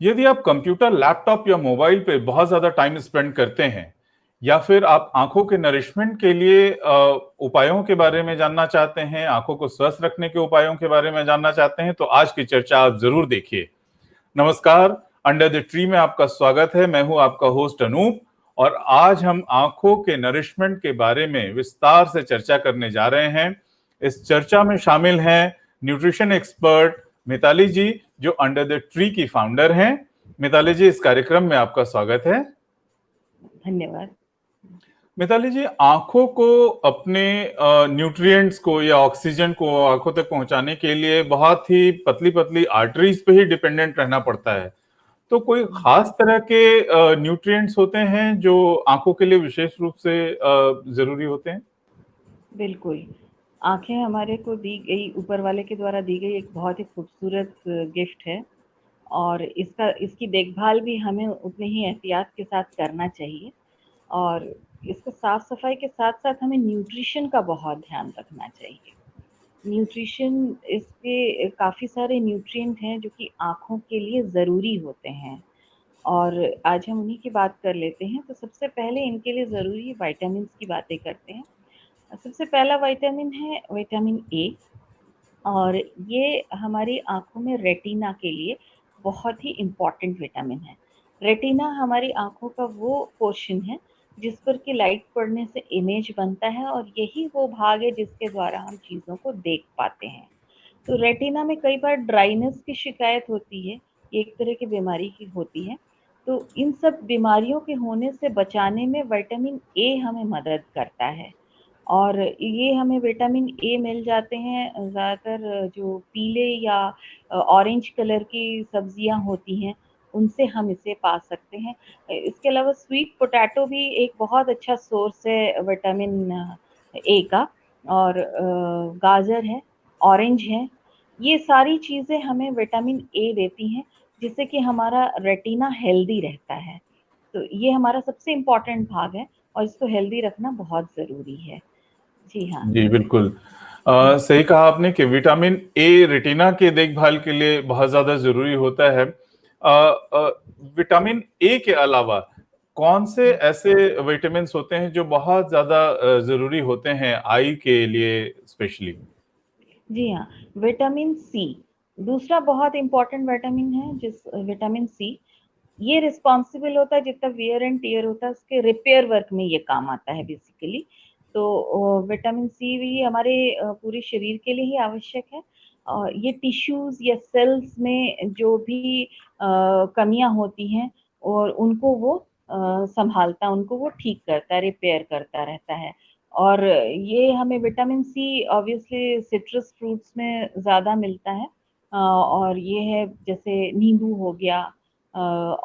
यदि आप computer, laptop या मोबाइल पे बहुत ज्यादा टाइम स्पेंड करते हैं या फिर आप आंखों के नरिशमेंट के लिए उपायों के बारे में जानना चाहते हैं, आंखों को स्वस्थ रखने के उपायों के बारे में जानना चाहते हैं, तो आज की चर्चा आप जरूर देखिए। नमस्कार, अंडर द ट्री में आपका स्वागत है। मैं हूं आपका होस्ट अनूप और आज हम आंखों के नरिशमेंट के बारे में विस्तार से चर्चा करने जा रहे हैं। इस चर्चा में शामिल हैं न्यूट्रिशन एक्सपर्ट मिताली जी, जो अंडर द ट्री की फाउंडर हैं। मिताली जी, इस कार्यक्रम में आपका स्वागत है। धन्यवाद। मिताली जी, आंखों को अपने न्यूट्रिएंट्स को या ऑक्सीजन को आंखों तक पहुंचाने के लिए बहुत ही पतली पतली आर्टरीज पे ही डिपेंडेंट रहना पड़ता है। तो कोई खास तरह के न्यूट्रिएंट्स होते हैं जो आंखों के लिए विशेष रूप से जरूरी होते हैं? बिल्कुल, आँखें हमारे को दी गई, ऊपर वाले के द्वारा दी गई एक बहुत ही खूबसूरत गिफ्ट है और इसकी देखभाल भी हमें उतनी ही एहतियात के साथ करना चाहिए और इसको साफ-सफाई के साथ-साथ हमें न्यूट्रिशन का बहुत ध्यान रखना चाहिए। न्यूट्रिशन इसके काफ़ी सारे न्यूट्रिएंट हैं जो कि आँखों के लिए ज़रूरी होते हैं और आज हम उन्हीं की बात कर लेते हैं। तो सबसे पहले इनके लिए ज़रूरी विटामिन्स की बातें करते हैं। सबसे पहला विटामिन है विटामिन ए और ये हमारी आँखों में रेटिना के लिए बहुत ही इम्पोर्टेंट विटामिन है। रेटिना हमारी आँखों का वो पोर्शन है जिस पर कि लाइट पड़ने से इमेज बनता है और यही वो भाग है जिसके द्वारा हम चीज़ों को देख पाते हैं। तो रेटिना में कई बार ड्राइनेस की शिकायत होती है, ये एक तरह की बीमारी की होती है। तो इन सब बीमारियों के होने से बचाने में विटामिन ए हमें मदद करता है और ये हमें विटामिन ए मिल जाते हैं ज़्यादातर जो पीले या ऑरेंज कलर की सब्जियां होती हैं उनसे हम इसे पा सकते हैं। इसके अलावा स्वीट पोटैटो भी एक बहुत अच्छा सोर्स है विटामिन ए का और गाजर है, ऑरेंज है, ये सारी चीज़ें हमें विटामिन ए देती हैं जिससे कि हमारा रेटिना हेल्दी रहता है। तो ये हमारा सबसे इम्पोर्टेंट भाग है और इसको हेल्दी रखना बहुत ज़रूरी है। जी हाँ। जी बिल्कुल। सही कहा आपने कि विटामिन ए रेटिना के देखभाल के लिए बहुत ज्यादा जरूरी होता है। विटामिन ए के अलावा कौन से ऐसे विटामिन होते हैं जो बहुत ज्यादा जरूरी होते हैं आई के लिए स्पेशली? जी हाँ, विटामिन सी दूसरा बहुत इम्पोर्टेंट विटामिन है विटामिन सी ये रिस्पॉन्सिबल होता है जितना वियर एंड टियर होता है उसके रिपेयर वर्क में ये काम आता है बेसिकली। तो विटामिन सी भी हमारे पूरे शरीर के लिए ही आवश्यक है और ये टिश्यूज या सेल्स में जो भी कमियां होती हैं और उनको वो संभालता है, उनको वो ठीक करता है, रिपेयर करता रहता है। और ये हमें vitamin C obviously citrus fruits में ज़्यादा मिलता है और ये है जैसे नींबू हो गया,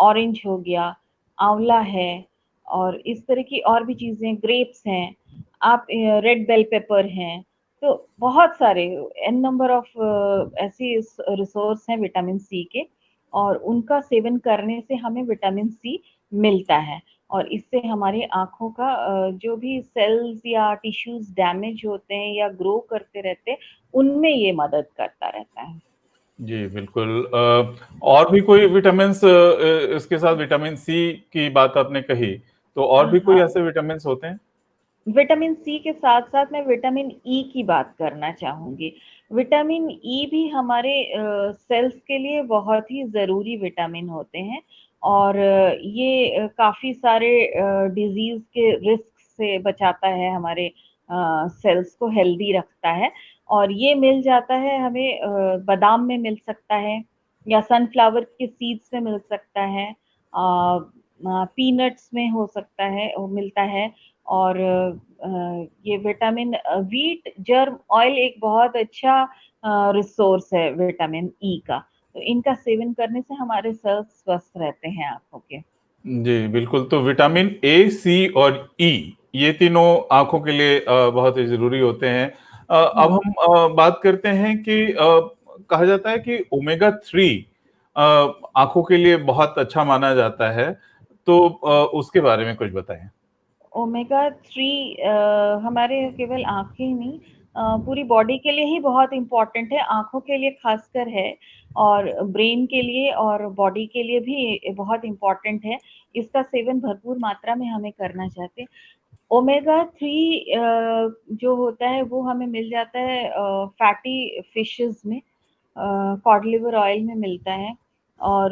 ऑरेंज हो गया, आंवला है और इस तरह की और भी चीज़ें ग्रेप्स हैं, आप रेड बेल पेपर हैं, तो बहुत सारे एन नंबर ऑफ ऐसी रिसोर्स हैं विटामिन सी के और उनका सेवन करने से हमें विटामिन सी मिलता है और इससे हमारी आँखों का जो भी सेल्स या टिश्यूज डैमेज होते हैं या ग्रो करते रहते हैं, उनमें ये मदद करता रहता है। जी बिल्कुल। और भी कोई विटामिन इसके साथ विटामिन सी की बात आपने कही, तो और भी कोई हाँ, ऐसे विटामिन होते हैं? विटामिन सी के साथ-साथ मैं विटामिन ई की बात करना चाहूँगी। विटामिन ई भी हमारे सेल्स के लिए बहुत ही ज़रूरी विटामिन होते हैं और ये काफ़ी सारे डिज़ीज़ के रिस्क से बचाता है हमारे सेल्स को हेल्दी रखता है और ये मिल जाता है हमें बादाम में मिल सकता है या सनफ्लावर के सीड्स में मिल सकता है, पीनट्स में हो सकता है, वो मिलता है और ये विटामिन व्हीट जर्म ऑयल एक बहुत अच्छा रिसोर्स है विटामिन ई का। तो इनका सेवन करने से हमारे सेल्स स्वस्थ रहते हैं आँखों के। जी बिल्कुल। तो विटामिन ए, सी और ई, ये तीनों आंखों के लिए बहुत ही जरूरी होते हैं। अब हुँ। हम बात करते हैं कि कहा जाता है कि ओमेगा 3 आंखों के लिए बहुत अच्छा माना जाता है, तो उसके बारे में कुछ बताएं। ओमेगा 3 हमारे केवल आँखें नहीं पूरी बॉडी के लिए ही बहुत इम्पोर्टेंट है, आँखों के लिए ख़ासकर है और ब्रेन के लिए और बॉडी के लिए भी बहुत इम्पोर्टेंट है। इसका सेवन भरपूर मात्रा में हमें करना चाहिए। ओमेगा 3 जो होता है वो हमें मिल जाता है फैटी फिशेज़ में, कॉड लिवर ऑयल में मिलता है और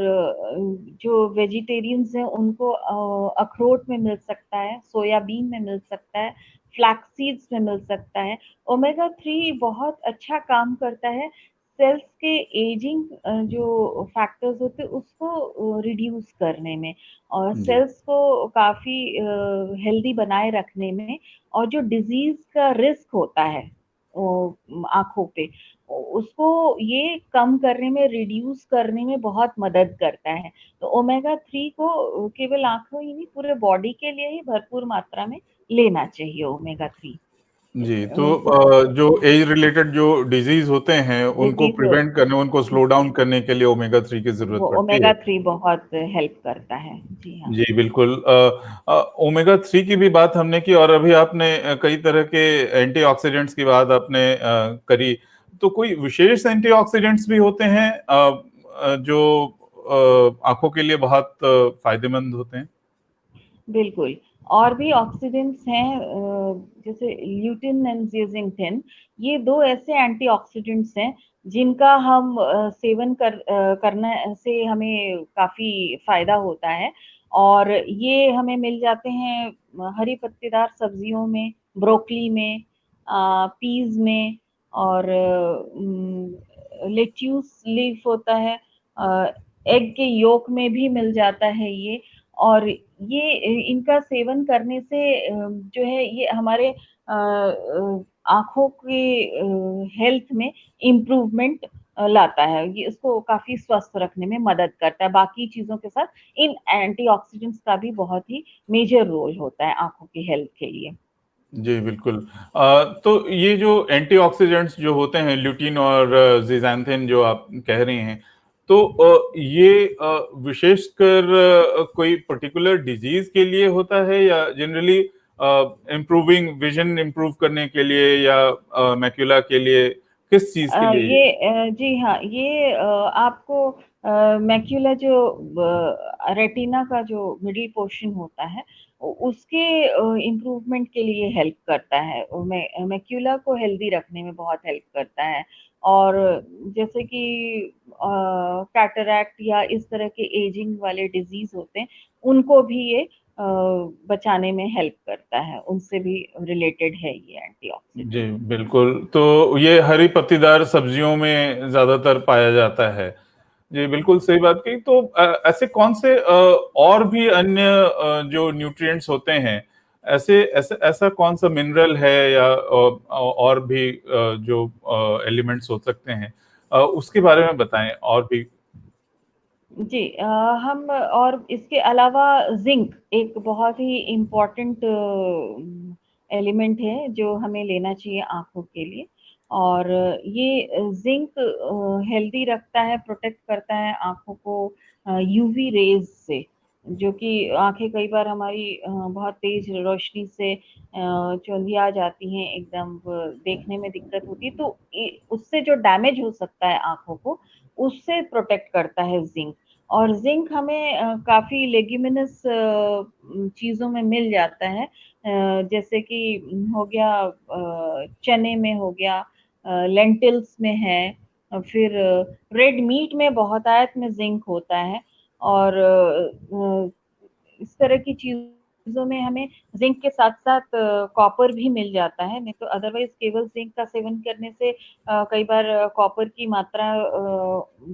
जो वेजिटेरियंस हैं उनको अखरोट में मिल सकता है, सोयाबीन में मिल सकता है, फ्लैक्स सीड्स में मिल सकता है। ओमेगा 3 बहुत अच्छा काम करता है सेल्स के एजिंग जो फैक्टर्स होते हैं उसको रिड्यूस करने में और जी सेल्स को काफ़ी हेल्दी बनाए रखने में और जो डिज़ीज़ का रिस्क होता है आँखों पे उसको ये कम करने में, रिड्यूस करने में बहुत मदद करता है। तो ओमेगा 3 को केवल आँखों ही नहीं, पूरे बॉडी के लिए ही भरपूर मात्रा में लेना चाहिए ओमेगा 3। जी, तो तो जो एज रिलेटेड जो डिजीज होते हैं उनको डिज़ीज़ प्रिवेंट करने, उनको स्लो डाउन करने के लिए ओमेगा 3 की जरूरत वो पड़ती है। ओमेगा 3 बहुत हेल्प करता है। जी हाँ। जी बिल्कुल। ओमेगा 3 की भी बात हमने की और अभी आपने कई तरह के एंटीऑक्सीडेंट्स की बात आपने करी। तो कोई विशेष एंटीऑक्सीडेंट्स भी होते हैं जो आंखों के लिए बहुत फायदेमंद होते हैं? बिल्कुल, और भी ऑक्सीडेंट्स हैं जैसे ल्यूटिन एंड ज़ेज़िंथेन, ये 2 ऐसे एंटीऑक्सीडेंट्स हैं जिनका हम सेवन करने से हमें काफ़ी फ़ायदा होता है और ये हमें मिल जाते हैं हरी पत्तेदार सब्जियों में, ब्रोकली में, पीज़ में और लेट्यूस लीफ होता है, अ, एग के योक में भी मिल जाता है ये और ये इनका सेवन करने से जो है ये हमारे आँखों के हेल्थ में इम्प्रूवमेंट लाता है। ये इसको काफ़ी स्वस्थ रखने में मदद करता है। बाकी चीज़ों के साथ इन एंटीऑक्सीडेंट्स का भी बहुत ही मेजर रोल होता है आँखों की हेल्थ के लिए। जी, बिल्कुल। तो ये जो एंटीऑक्सीडेंट्स जो होते हैं ल्यूटिन और ज़ेज़ान्थिन जो आप कह रही हैं, तो ये विशेषकर कोई पर्टिकुलर डिज़ीज़ के लिए होता है या जनरली इम्प्रूविंग विज़न इम्प्रूव करने के लिए या मैक्युला के लिए, किस चीज़ के लिए? जी हाँ, ये आपको मैक्युला जो रेटिना का जो मिडल पोर्शन होता है, उसके इम्प्रूवमेंट के लिए हेल्प करता है। मैक्युला को हेल्दी रखने में बहुत हेल्प करता है और जैसे कि कैटरैक्ट या इस तरह के एजिंग वाले डिज़ीज़ होते हैं, उनको भी ये बचाने में हेल्प करता है। उनसे भी रिलेटेड है ये जी, एंटीऑक्सीडेंट। बिल्कुल। तो ये हरी पत्तेदार सब्जियों में ज़्यादातर पाया जाता है। जी, बिल्कुल सही बात कही। तो ऐसे कौन से और भी अन्य जो न्यूट्रिएंट्स होते हैं, ऐसे ऐसा ऐसा कौन-सा मिनरल है या और भी जो एलिमेंट्स हो सकते हैं, उसके बारे में बताएँ और भी? जी हम और इसके अलावा ज़िंक एक बहुत ही इम्पोर्टेंट एलिमेंट है जो हमें लेना चाहिए आँखों के लिए और ये ज़िंक हेल्दी रखता है, प्रोटेक्ट करता है आँखों को यूवी रेज़ से, जो कि आँखें कई बार हमारी बहुत तेज़ रोशनी से चौंधिया जाती हैं, एकदम देखने में दिक्कत होती है, तो उससे जो डैमेज हो सकता है आँखों को, उससे प्रोटेक्ट करता है ज़िंक। और ज़िंक हमें काफ़ी लेग्यूमिनस चीज़ों में मिल जाता है जैसे कि हो गया चने में हो गया लेंटिल्स में है फिर रेड मीट में बहुतायत में ज़िंक होता है और इस तरह की चीज़ों में हमें ज़िंक के साथ-साथ कॉपर भी मिल जाता है, नहीं तो अदरवाइज़ केवल ज़िंक का सेवन करने से कई बार कॉपर की मात्रा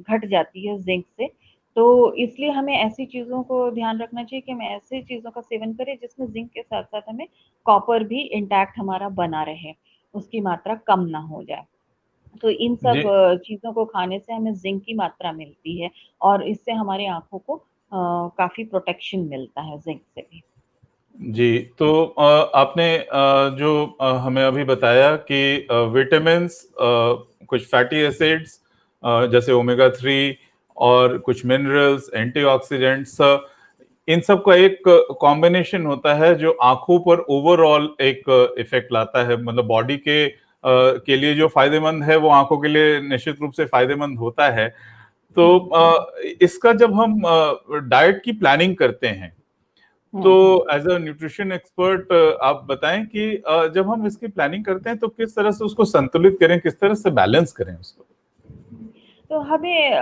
घट जाती है ज़िंक से। तो इसलिए हमें ऐसी चीज़ों को ध्यान रखना चाहिए कि हमें ऐसी चीज़ों का सेवन करें जिसमें ज़िंक के साथ-साथ हमें कॉपर भी इंटैक्ट हमारा बना रहे, उसकी मात्रा कम ना हो जाए। तो इन जी। सब चीज़ों को खाने से हमें ज़िंक की मात्रा मिलती है और इससे हमारी आँखों को काफ़ी प्रोटेक्शन मिलता है ज़िंक से भी। जी, तो आपने जो हमें अभी बताया कि विटामिन्स, कुछ फैटी एसिड्स जैसे ओमेगा 3 और कुछ मिनरल्स, एंटीऑक्सीडेंट्स, इन सब का एक कॉम्बिनेशन होता है जो आँखों पर ओवरऑल एक इफ़ेक्ट लाता है, मतलब बॉडी के के लिए जो फायदेमंद है वो आंखों के लिए निश्चित रूप से फायदेमंद होता है। तो इसका जब हम डाइट की प्लानिंग करते हैं तो एज अ न्यूट्रिशन एक्सपर्ट आप बताएं कि जब हम इसकी प्लानिंग करते हैं तो किस तरह से उसको संतुलित करें, किस तरह से बैलेंस करें उसको। तो हमें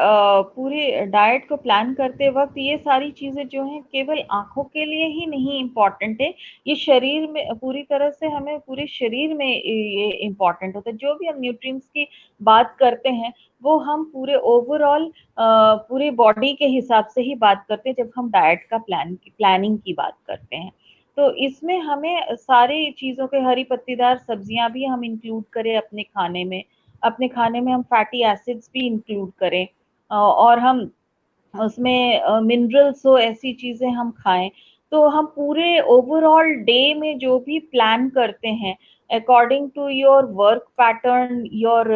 पूरी डाइट को प्लान करते वक्त ये सारी चीज़ें जो हैं केवल आँखों के लिए ही नहीं इम्पोर्टेंट है, ये शरीर में पूरी तरह से हमें पूरे शरीर में ये इम्पोर्टेंट होता है। जो भी हम न्यूट्रिएंट्स की बात करते हैं, वो हम पूरे ओवरऑल पूरे बॉडी के हिसाब से ही बात करते हैं जब हम डाइट का प्लानिंग की बात करते हैं। तो इसमें हमें सारी चीज़ों के हरी पत्तेदार सब्जियाँ भी हम इंक्लूड करें अपने खाने में हम फैटी एसिड्स भी इंक्लूड करें और हम उसमें मिनरल्स हो ऐसी चीजें हम खाएं। तो हम पूरे ओवरऑल डे में जो भी प्लान करते हैं according to your work pattern your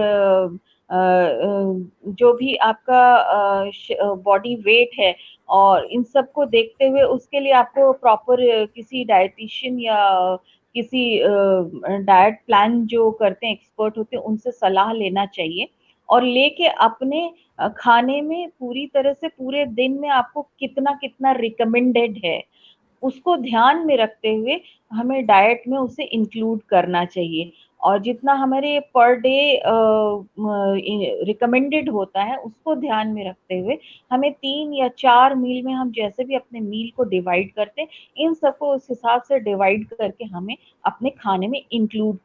जो भी आपका बॉडी वेट है और इन सब को देखते हुए उसके लिए आपको प्रॉपर किसी डाइटिशियन या किसी डाइट प्लान जो करते हैं एक्सपर्ट होते हैं उनसे सलाह लेना चाहिए और लेके अपने खाने में पूरी तरह से पूरे दिन में आपको कितना कितना रिकमेंडेड है उसको ध्यान में रखते हुए हमें डाइट में उसे इंक्लूड करना चाहिए और जितना हमारे पर डे रिकमेंडेड होता है उसको ध्यान में रखते हुए हमें 3 या 4 मील में हम जैसे भी अपने मील को डिवाइड करते हैं इन सबको उस हिसाब से डिवाइड करके हमें अपने खाने में इंक्लूड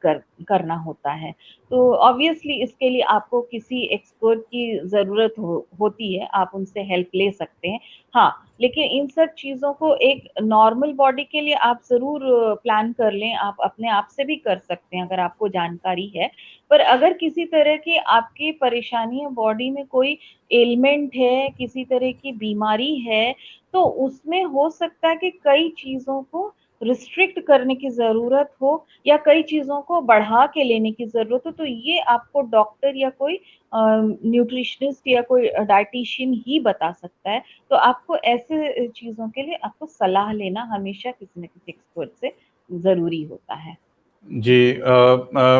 करना होता है। तो ऑब्वियसली इसके लिए आपको किसी एक्सपर्ट की ज़रूरत होती है, आप उनसे हेल्प ले सकते हैं। हाँ, लेकिन इन सब चीज़ों को एक नॉर्मल बॉडी के लिए आप ज़रूर प्लान कर लें, आप अपने आप से भी कर सकते हैं अगर आपको जानकारी है। पर अगर किसी तरह की आपकी परेशानी है, बॉडी में कोई एलिमेंट है, किसी तरह की बीमारी है, तो उसमें हो सकता है कि कई चीज़ों को रिस्ट्रिक्ट करने की ज़रूरत हो या कई चीज़ों को बढ़ा के लेने की ज़रूरत हो, तो ये आपको डॉक्टर या कोई न्यूट्रिशनिस्ट या कोई डायटीशियन ही बता सकता है। तो आपको ऐसे चीज़ों के लिए आपको सलाह लेना हमेशा किसी न किसी एक्सपर्ट से ज़रूरी होता है। जी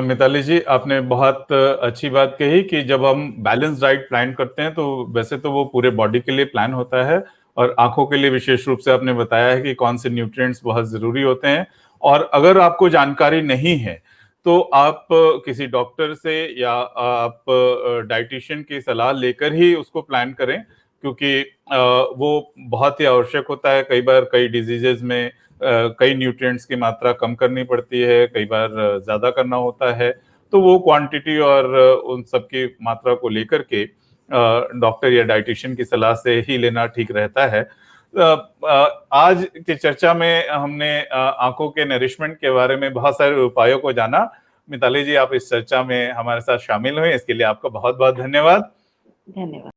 मिताली जी, आपने बहुत अच्छी बात कही कि जब हम बैलेंस डाइट प्लान करते हैं तो वैसे तो वो पूरे बॉडी के लिए प्लान होता है और आंखों के लिए विशेष रूप से आपने बताया है कि कौन से न्यूट्रिएंट्स बहुत ज़रूरी होते हैं। और अगर आपको जानकारी नहीं है तो आप किसी डॉक्टर से या आप डाइटिशियन की सलाह लेकर ही उसको प्लान करें, क्योंकि वो बहुत ही आवश्यक होता है। कई बार कई डिजीजेज में कई न्यूट्रिएंट्स की मात्रा कम करनी पड़ती है, कई बार ज़्यादा करना होता है। तो वो क्वांटिटी और उन सब की मात्रा को लेकर के डॉक्टर या डाइटिशियन की सलाह से ही लेना ठीक रहता है। आज की चर्चा में हमने आंखों के नरिशमेंट के बारे में बहुत सारे उपायों को जाना। मिताली जी, आप इस चर्चा में हमारे साथ शामिल हुए, इसके लिए आपका बहुत बहुत धन्यवाद। धन्यवाद।